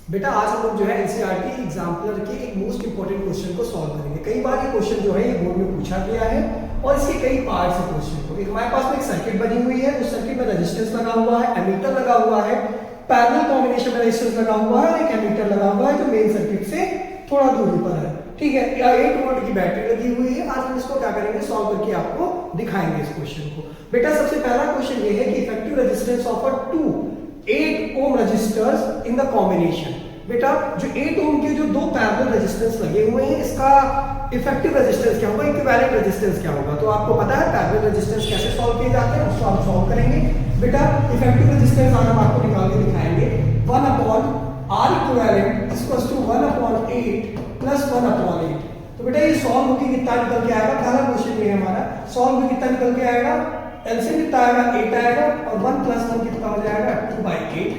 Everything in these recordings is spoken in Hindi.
बेटा आज हम लोग जो है एनसीईआरटी एग्जाम्पलर के एक मोस्ट इंपॉर्टेंट क्वेश्चन को सॉल्व करेंगे। कई बार ये क्वेश्चन जो है ये बोर्ड में पूछा गया है और इसके कई पार्ट्स है क्वेश्चन को। एक हमारे पास में एक सर्किट बनी हुई है, उस सर्किट में रेजिस्टेंस लगा हुआ है, एमीटर लगा हुआ है, पैरेलल कॉम्बिनेशन में रेजिस्टेंस लगा हुआ है और एक एमीटर लगा हुआ है जो मेन सर्किट से थोड़ा दूरी पर है। ठीक है, 8 वोल्ट की बैटरी लगी हुई है। आज हम इसको क्या करेंगे, सॉल्व करके आपको दिखाएंगे इस क्वेश्चन को। बेटा सबसे पहला क्वेश्चन ये है कि effective resistance of a 8 ohm resistors in the combination. बेटा जो 8 ओम के जो दो पैरेलल रेजिस्टेंस लगे हुए हैं इसका इफेक्टिव रेजिस्टेंस क्या होगा, इक्विवेलेंट रेजिस्टेंस क्या होगा। तो आपको पता है पैरेलल रेजिस्टेंस कैसे सॉल्व किए जाते हैं, उसको हम सॉल्व करेंगे। बेटा इफेक्टिव रेजिस्टेंस आज हम आपको निकाल के दिखाएंगे। 1/R equivalent equals to 1/8 plus 1/8। तो बेटा ये सॉल्व होके कितना निकल के आएगा, पहला क्वेश्चन ये है हमारा। सॉल्व होके कितना निकल के आएगा, एलसीएम कितना आएगा, 8 आएगा और 1 + 1 कितना हो जाएगा, 2/8।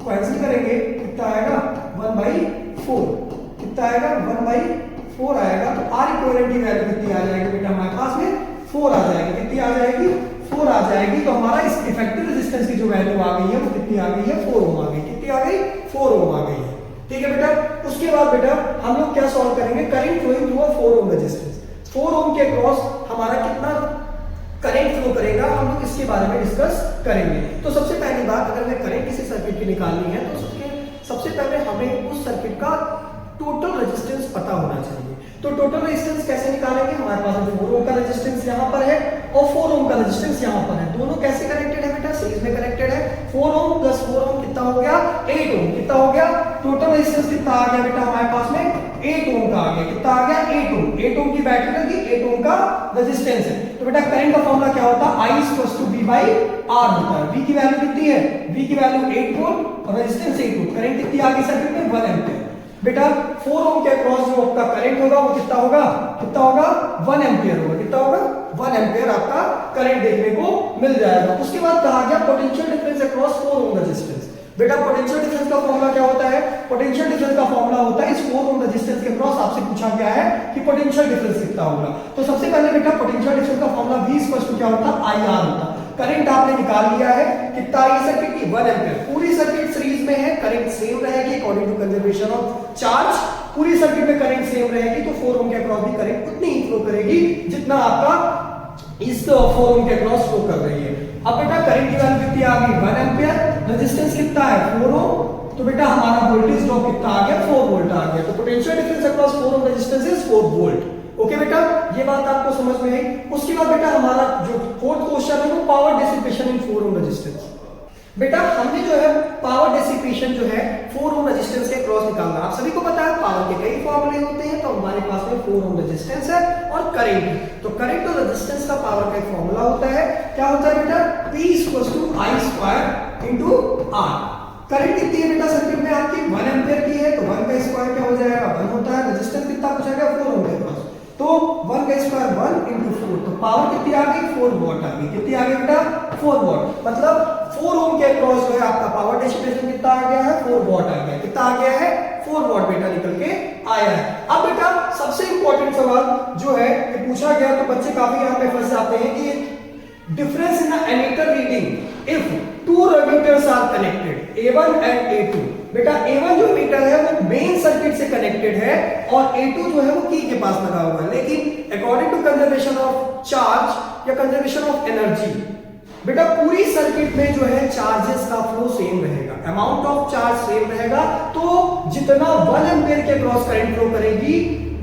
कैंसिल करेंगे कितना आएगा, 1/4। कितना आएगा, 1/4 आएगा। तो R इक्विवेलेंट की वैल्यू कितनी आ जाएगी बेटा, हमारे पास में 4 आ जाएगी। कितनी आ जाएगी, 4 आ जाएगी। तो हमारा इस इफेक्टिव रेजिस्टेंस की जो वैल्यू आ गई है वो कितनी आ गई है, 4 ओम आ गई। कितनी आ गई, 4 ओम आ गई है। ठीक है बेटा, उसके बाद बेटा हम लोग क्या सॉल्व करेंगे, current flowing through a 4 ohm resistance. 4 ohm के अक्रॉस हमारा कितना करंट फ्लो करेगा, हम लोग इसके बारे में डिस्कस करेंगे। तो सबसे पहली बात, अगर हमें करंट किसी सर्किट की निकालनी है तो सबसे पहले हमें उस सर्किट का टोटल रेजिस्टेंस पता होना चाहिए। तो टोटल रेजिस्टेंस कैसे निकालेंगे, हमारे पास 4 ओम का रेजिस्टेंस यहाँ पर है और 4 ओम का रेजिस्टेंस यहाँ पर है। दोनों कैसे कनेक्टेड है बेटा, सीरीज में कनेक्टेड है। 4 ओम प्लस 4 ओम कितना हो गया, 8 ओम। कितना हो गया, टोटल रेजिस्टेंस कितना आ गया बेटा हमारे पास में, 8 ओम का आ गया। कितना आ गया, 8 ओम। 8 ओम की बैटरी लगी, 8 ओम का रेजिस्टेंस है। तो बेटा करंट का फॉर्मूला क्या होता है, I = V/R होता है। V की वैल्यू कितनी है, V की वैल्यू 8 वोल्ट और रेजिस्टेंस 8 वोल्ट। करंट कितनी आ गई सर्किट में, 1 एम्पीयर। बेटा 4 ओम के अक्रॉस जो आपका करंट होगा वो कितना होगा, 1 एम्पीयर होगा। कितना होगा, 1 एम्पीयर आपका करंट देखने को मिल जाएगा। उसके बाद कहा गया potential difference across 4 ohm resistance. बेटा पोटेंशियल डिफरेंस का फॉर्मूला क्या होता है, पोटेंशियल डिफरेंस का फॉर्मूला होता है इस 4 ओम रेजिस्टेंस के अक्रॉस आपसे पूछा गया है कि पोटेंशियल डिफरेंस कितना होगा। तो सबसे पहले बेटा पोटेंशियल डिफरेंस का फॉर्मूला V = क्या होता है, IR होता है। करंट आपने निकाल लिया है, कितना आई सर्किट की, 1 एम्पीयर। पूरी सर्किट सीरीज में है, करंट सेम रहेगी according to conservation of charge. पूरी सर्किट में करंट सेम रहेगी तो 4 ओम के अक्रॉस भी करंट उतनी ही फ्लो करेगी जितना आपका इस 4 ओम के अक्रॉस फ्लो कर रही है। अब बेटा करंट की वैल्यू कितनी आ गई, 1 एम्पीयर। रेजिस्टेंस कितना है, 4 ओम। तो बेटा हमारा वोल्टेज ड्रॉप कितना आ गया, 4 वोल्ट आ गया। तो potential difference across 4 ohm resistance is 4 volt. Okay बेटा, ये बात आपको समझ में आई। उसके बाद बेटा हमारा जो फोर्थ क्वेश्चन है वो power dissipation in 4 ohm resistance. बेटा हमने जो है पावर डिसिपेशन जो है 4 ओम रेजिस्टेंस के क्रॉस निकालना। आप सभी को पता है पावर के कई फॉर्मूले होते हैं। तो हमारे पास में 4 ओम रेजिस्टेंस है और करंट। तो करंट और रेजिस्टेंस का पावर का एक फॉर्मूला होता है, क्या होता है बेटा, P = I² × R। करंट कितनी है बेटा सर्किट में आपकी, 1 एम्पीयर की है। तो 1 का स्क्वायर क्या हो जाएगा, 1 होता है। रेजिस्टेंस कितना पूछा गया, 4 ओम के क्रॉस। तो 1 का स्क्वायर 1 × 4। तो पावर कितनी आ गई, 4 वॉट आ गई। कितनी आ गई बेटा, 4 वॉट। मतलब 4 ओम के अक्रॉस जो है आपका पावर डिसिपेशन कितना आ गया है, 4 वॉट आ गया। कितना आ गया है, 4 वॉट बेटा निकल के आया है। अब बेटा सबसे इंपॉर्टेंट सवाल जो है ये पूछा गया, तो बच्चे काफी यहाँ पे फंस जाते हैं कि difference in the ammeter reading if 2 ammeters are connected A1 and A2। बेटा A1 जो मीटर है वो मेन सर्किट से कनेक्टेड है और A2 जो है वो की के पास लगा हुआ है। लेकिन according to conservation of charge या कंजर्वेशन ऑफ एनर्जी, बेटा पूरी सर्किट में जो है चार्जेस का फ्लो सेम रहेगा, अमाउंट ऑफ चार्ज सेम रहेगा। तो जितना 1 एम्पीयर के क्रॉस करंट फ्लो करेगी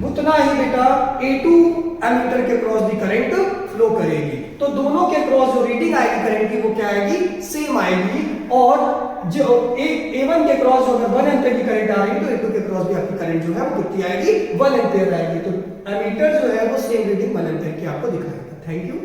उतना ही बेटा A2 एमीटर के क्रॉस भी करंट फ्लो करेगी। तो दोनों के क्रॉस जो रीडिंग आएगी करंट की वो क्या आएगी, सेम आएगी। और जो A1 के क्रॉस जो अगर 1 एम्पीयर की करंट आ रही है तो A2 के क्रॉस भी आपकी करंट जो है वो कितनी आएगी, 1 एम्पीयर आएगी। तो एमीटर जो है वो सेम रीडिंग 1 एम्पीयर की आपको दिखाएगा। Thank you.